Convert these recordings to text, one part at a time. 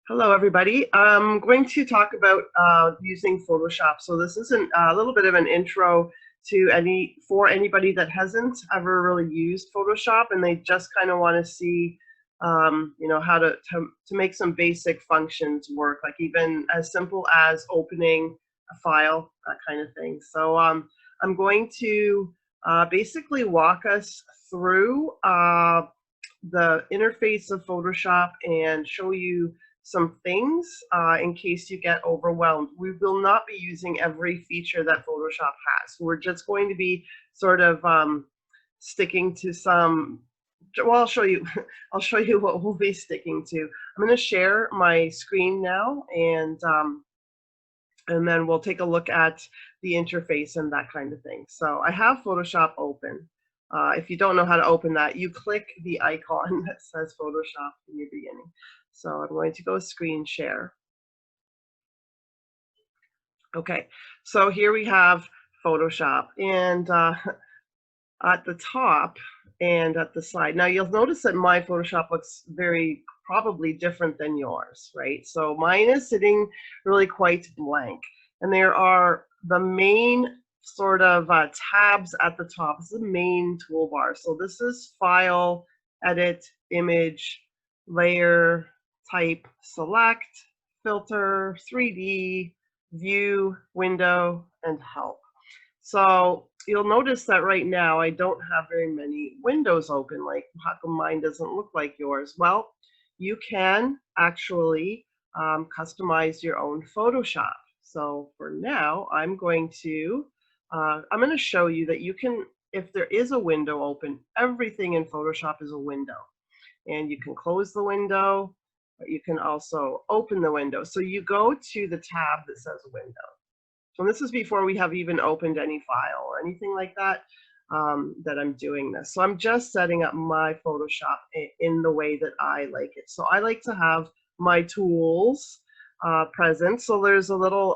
Hello, everybody. I'm going to talk about using Photoshop. So this is a little bit of an intro to anybody that hasn't ever really used Photoshop and they just kind of want to see, how to make some basic functions work, like even as simple as opening a file, that kind of thing. So I'm going to basically walk us through the interface of Photoshop and show you some things in case you get overwhelmed. We will not be using every feature that Photoshop has. We're just going to be sort of sticking to some. Well, I'll show you. I'll show you what we'll be sticking to. I'm going to share my screen now, and then we'll take a look at the interface and that kind of thing. So I have Photoshop open. If you don't know how to open that, you click the icon that says Photoshop in your beginning. So I'm going to go screen share. Okay, so here we have Photoshop, and at the top and at the side. Now you'll notice that my Photoshop looks very probably different than yours, right? So mine is sitting really quite blank, and there are the main sort of tabs at the top. This is the main toolbar. So this is File, Edit, Image, Layer, Type, Select, Filter, 3D, View, Window, and Help. So you'll notice that right now I don't have very many windows open. Like, how come mine doesn't look like yours? Well, you can actually customize your own Photoshop. So for now, I'm going to show you that you can, if there is a window open, everything in Photoshop is a window. And you can close the window, but you can also open the window. So you go to the tab that says window. And this is before we have even opened any file or anything like that, that I'm doing this. So I'm just setting up my Photoshop in the way that I like it. So I like to have my tools present. So there's a little,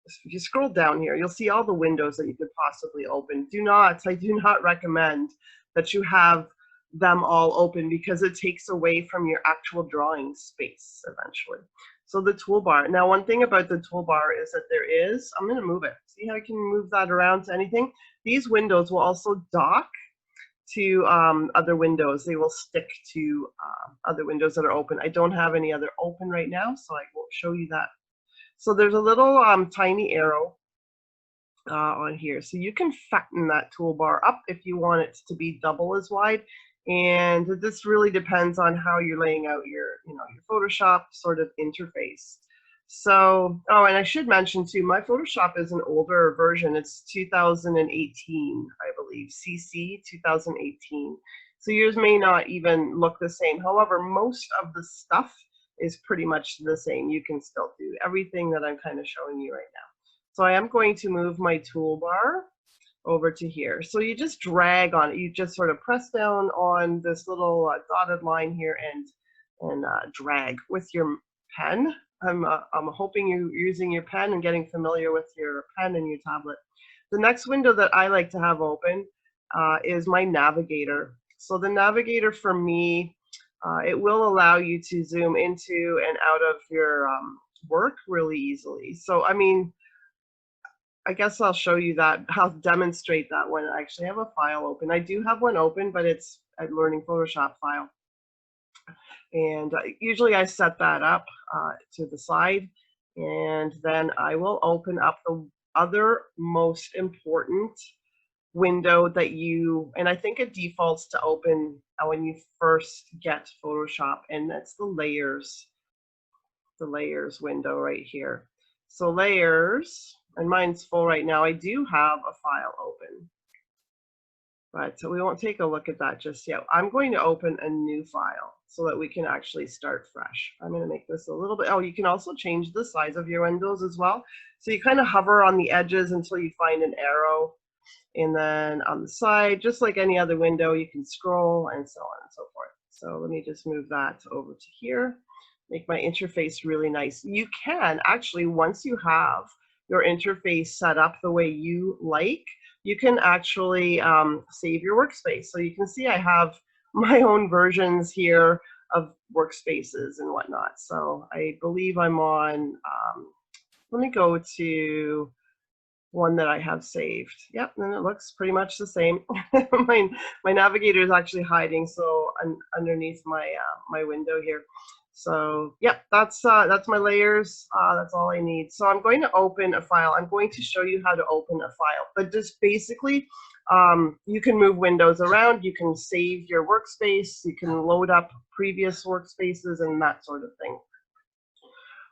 if you scroll down here, you'll see all the windows that you could possibly open. I do not recommend that you have them all open because it takes away from your actual drawing space eventually. So the toolbar. Now, one thing about the toolbar is that I'm going to move it. See how I can move that around to anything? These windows will also dock to other windows. They will stick to other windows that are open. I don't have any other open right now, so I won't show you that. So there's a little tiny arrow on here. So you can fatten that toolbar up if you want it to be double as wide. And this really depends on how you're laying out your Photoshop sort of interface. So, oh, and I should mention too, my Photoshop is an older version. It's 2018, I believe, CC 2018. So yours may not even look the same. However, most of the stuff is pretty much the same. You can still do everything that I'm kind of showing you right now. So I am going to move my toolbar over to here. So you just drag on it. You just sort of press down on this little dotted line here and drag with your pen. I'm hoping you're using your pen and getting familiar with your pen and your tablet. The next window that I like to have open is my navigator. So the navigator for me, it will allow you to zoom into and out of your work really easily. So, I mean, I guess I'll show you that. I'll demonstrate that when I actually have a file open. I do have one open, but it's a Learning Photoshop file. And usually I set that up to the side, and then I will open up the other most important window that and I think it defaults to open when you first get Photoshop, and that's the layers window right here. So layers, and mine's full right now. I do have a file open, but we won't take a look at that just yet. I'm going to open a new file so that we can actually start fresh. I'm going to make this a little bit, oh, you can also change the size of your windows as well. So you kind of hover on the edges until you find an arrow, and then on the side, just like any other window, you can scroll and so on and so forth. So let me just move that over to here. Make my interface really nice. You can actually, once you have your interface set up the way you like, you can actually save your workspace. So you can see I have my own versions here of workspaces and whatnot. So I believe I'm on, let me go to one that I have saved. Yep, and it looks pretty much the same. my navigator is actually hiding so underneath my my window here. So yep, that's my layers. That's all I need. So I'm going to open a file. I'm going to show you how to open a file, but just basically you can move windows around, you can save your workspace, you can load up previous workspaces and that sort of thing.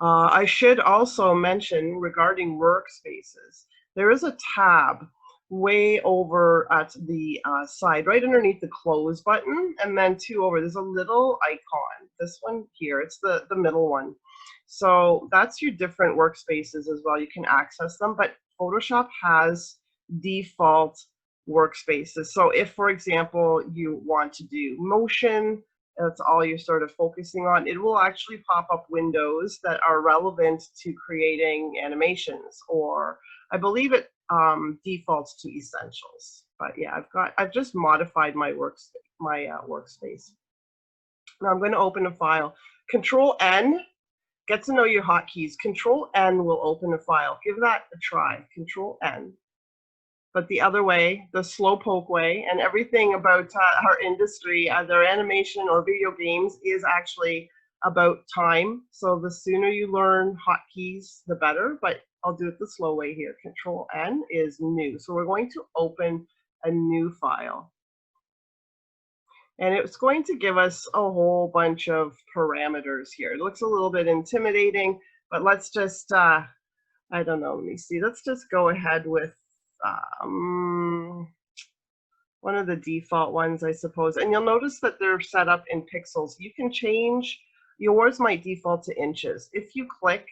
I should also mention regarding workspaces, there is a tab way over at the side, right underneath the close button, and then two over, there's a little icon, this one here, it's the middle one. So that's your different workspaces as well. You can access them, but Photoshop has default workspaces. So if, for example, you want to do motion, that's all you're sort of focusing on, it will actually pop up windows that are relevant to creating animations, or I believe it defaults to essentials. But yeah, I've just modified my workspace. Now I'm going to open a file. Control N, get to know your hotkeys. Control N will open a file. Give that a try. Control N. But the other way, the slowpoke way, and everything about our industry, either animation or video games, is actually about time. So the sooner you learn hotkeys, the better, but I'll do it the slow way here. Control N is new. So we're going to open a new file. And it's going to give us a whole bunch of parameters here. It looks a little bit intimidating, but let's just, I don't know, let me see. Let's just go ahead with one of the default ones, I suppose. And you'll notice that they're set up in pixels. You can change, yours might default to inches. If you click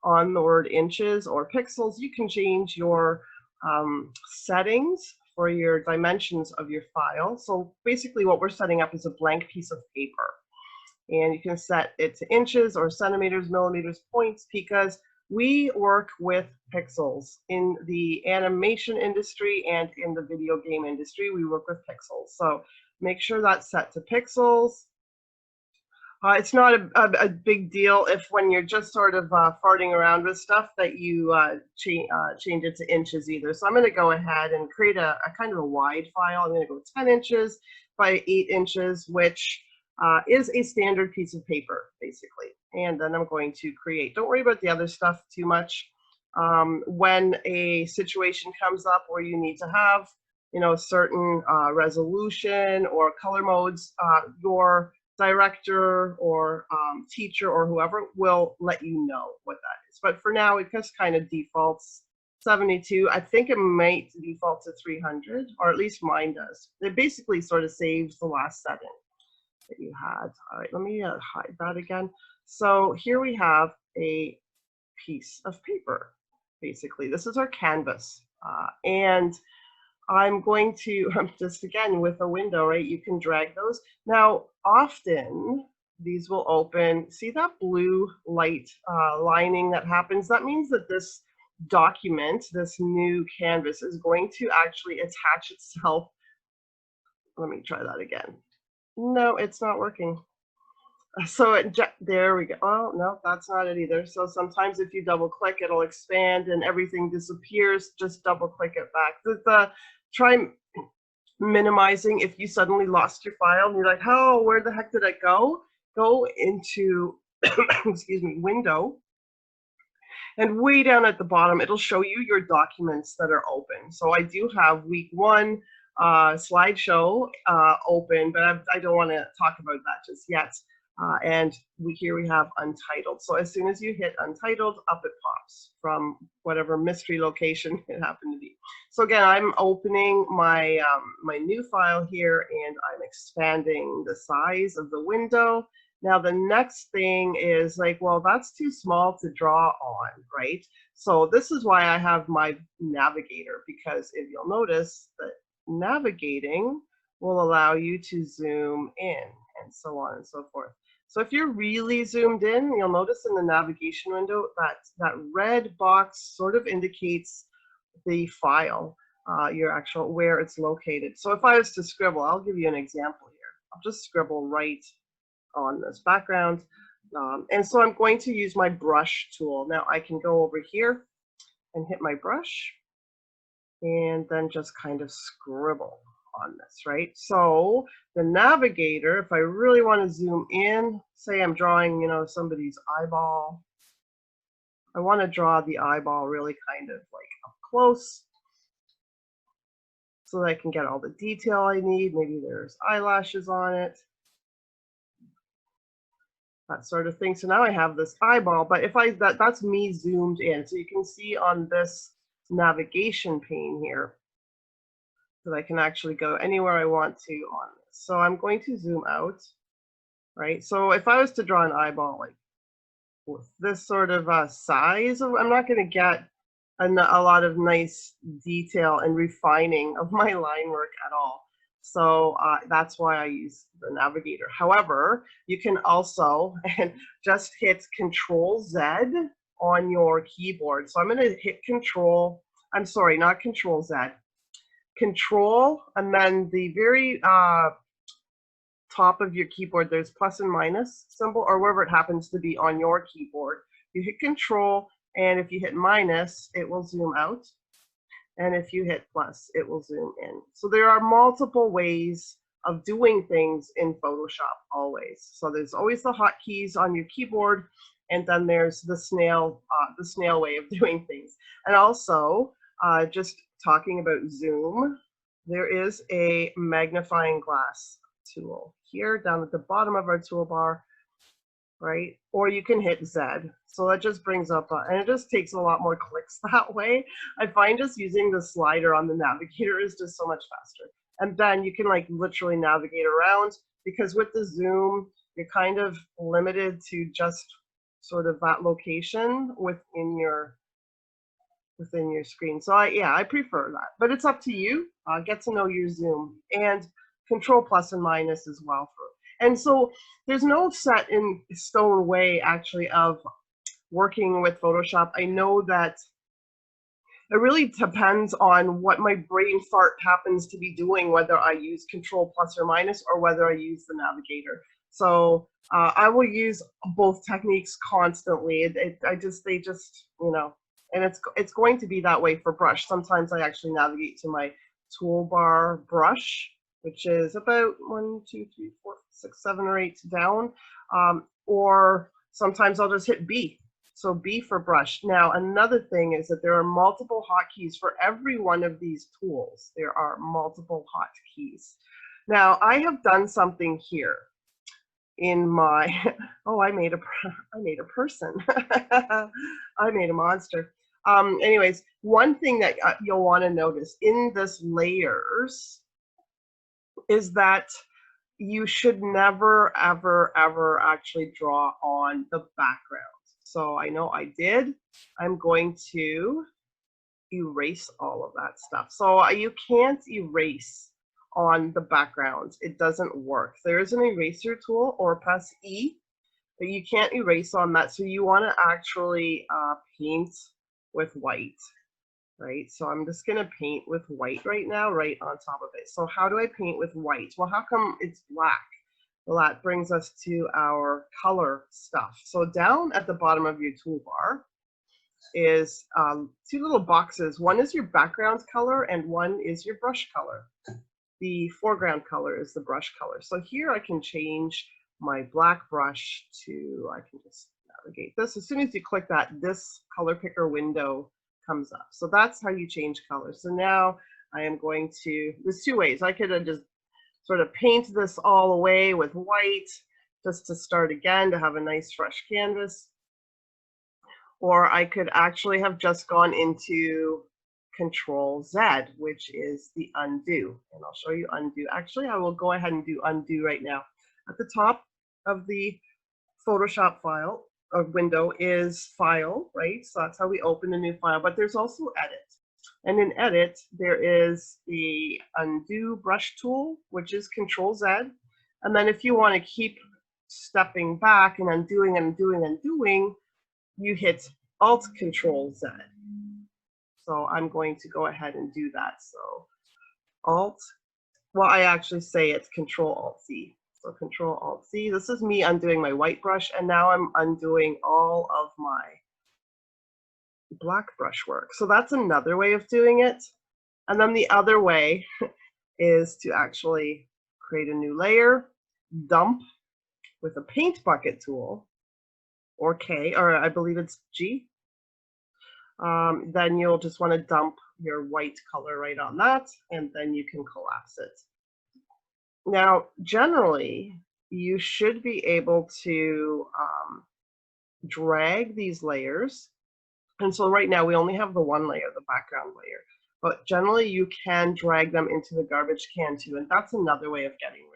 on the word inches or pixels, you can change your settings for your dimensions of your file. So basically what we're setting up is a blank piece of paper. And you can set it to inches or centimeters, millimeters, points, because we work with pixels. In the animation industry and in the video game industry, we work with pixels. So make sure that's set to pixels. It's not a big deal if when you're just sort of farting around with stuff that you change it to inches either. So I'm going to go ahead and create a kind of a wide file. I'm going to go 10 inches by 8 inches, which is a standard piece of paper, basically. And then I'm going to create. Don't worry about the other stuff too much. When a situation comes up where you need to have, you know, certain resolution or color modes, your director or teacher or whoever will let you know what that is. But for now, it just kind of defaults 72. I think it might default to 300, or at least mine does. It basically sort of saves the last setting that you had. All right, let me hide that again. So here we have a piece of paper, basically. This is our canvas. And I'm going to, just again, with a window, right, you can drag those. Now, often these will open. See that blue light lining that happens? That means that this document, this new canvas, is going to actually attach itself. Let me try that again. No, it's not working. So there we go. Oh, no, that's not it either. So sometimes if you double click, it'll expand and everything disappears. Just double click it back. Try minimizing if you suddenly lost your file and you're like, oh, where the heck did it go? Go into, excuse me, window. And way down at the bottom, it'll show you your documents that are open. So I do have week 1 slideshow open, but I don't want to talk about that just yet. And here we have untitled. So as soon as you hit untitled, up it pops from whatever mystery location it happened to be. So again, I'm opening my my new file here, and I'm expanding the size of the window. Now the next thing is like, well, that's too small to draw on, right? So this is why I have my navigator, because if you'll notice that navigating will allow you to zoom in and so on and so forth. So if you're really zoomed in, you'll notice in the navigation window that red box sort of indicates the file, your actual, where it's located. So if I was to scribble, I'll give you an example here. I'll just scribble right on this background. And so I'm going to use my brush tool. Now I can go over here and hit my brush and then just kind of scribble on this, right? So the navigator, if I really want to zoom in, say I'm drawing, somebody's eyeball. I want to draw the eyeball really kind of like up close so that I can get all the detail I need. Maybe there's eyelashes on it, that sort of thing. So now I have this eyeball, but if that's me zoomed in. So you can see on this navigation pane here that I can actually go anywhere I want to on this. So I'm going to zoom out, right? So if I was to draw an eyeball like with this sort of size, I'm not going to get a lot of nice detail and refining of my line work at all. So that's why I use the navigator. However, you can also just hit Control Z on your keyboard. So I'm going to hit Control, I'm sorry, not Control Z, Control, and then the very top of your keyboard, there's plus and minus symbol, or wherever it happens to be on your keyboard. You hit Control, and if you hit minus, it will zoom out. And if you hit plus, it will zoom in. So there are multiple ways of doing things in Photoshop always. So there's always the hotkeys on your keyboard, and then there's the snail way of doing things. And also, just talking about zoom, there is a magnifying glass tool here down at the bottom of our toolbar, right? Or you can hit Z. So that just brings up, and it just takes a lot more clicks that way. I find just using the slider on the navigator is just so much faster. And then you can like literally navigate around, because with the zoom, you're kind of limited to just sort of that location within your screen. So I prefer that, but it's up to you. Get to know your zoom, and Control plus and minus as well. And so there's no set in stone way actually of working with Photoshop. I know that it really depends on what my brain fart happens to be doing, whether I use Control plus or minus or whether I use the navigator. So I will use both techniques constantly. They just, and it's going to be that way for brush. Sometimes I actually navigate to my toolbar brush, which is about 1, 2, 3, 4, 6, 7, or 8 down. Or sometimes I'll just hit B. So B for brush. Now, another thing is that there are multiple hotkeys for every one of these tools. There are multiple hotkeys. Now, I have done something here in my, oh, I made a person. I made a monster. Anyways, one thing that you'll want to notice in this layers is that you should never, ever, ever actually draw on the background. So I know I did. I'm going to erase all of that stuff. So you can't erase on the background. It doesn't work. There is an eraser tool, or press E, but you can't erase on that. So you want to actually paint with white. Right, so I'm just gonna paint with white right now, right on top of it. So how do I paint with white? Well, how come it's black? Well, that brings us to our color stuff. So down at the bottom of your toolbar is 2 little boxes. One is your background color and one is your brush color. The foreground color is the brush color. So here I can change my black brush to, I can just navigate this. As soon as you click that, this color picker window comes up. So that's how you change color. So now I am going to, there's 2 ways. I could just sort of paint this all away with white just to start again, to have a nice fresh canvas. Or I could actually have just gone into Control Z, which is the undo. And I'll show you undo. Actually, I will go ahead and do undo right now. At the top of the Photoshop file or window is File, right? So that's how we open a new file. But there's also Edit. And in Edit, there is the Undo Brush tool, which is Control Z. And then if you want to keep stepping back and undoing and undoing and undoing, you hit Alt Control Z. So I'm going to go ahead and do that. So Alt, well, I actually say it's Control Alt Z. So Control Alt C. This is me undoing my white brush, and now I'm undoing all of my black brush work. So that's another way of doing it. And then the other way is to actually create a new layer, dump with a paint bucket tool, or K, or I believe it's G. Then you'll just want to dump your white color right on that, and then you can collapse it. Now, generally, you should be able to drag these layers. And so right now we only have the one layer, the background layer. But generally you can drag them into the garbage can too, and that's another way of getting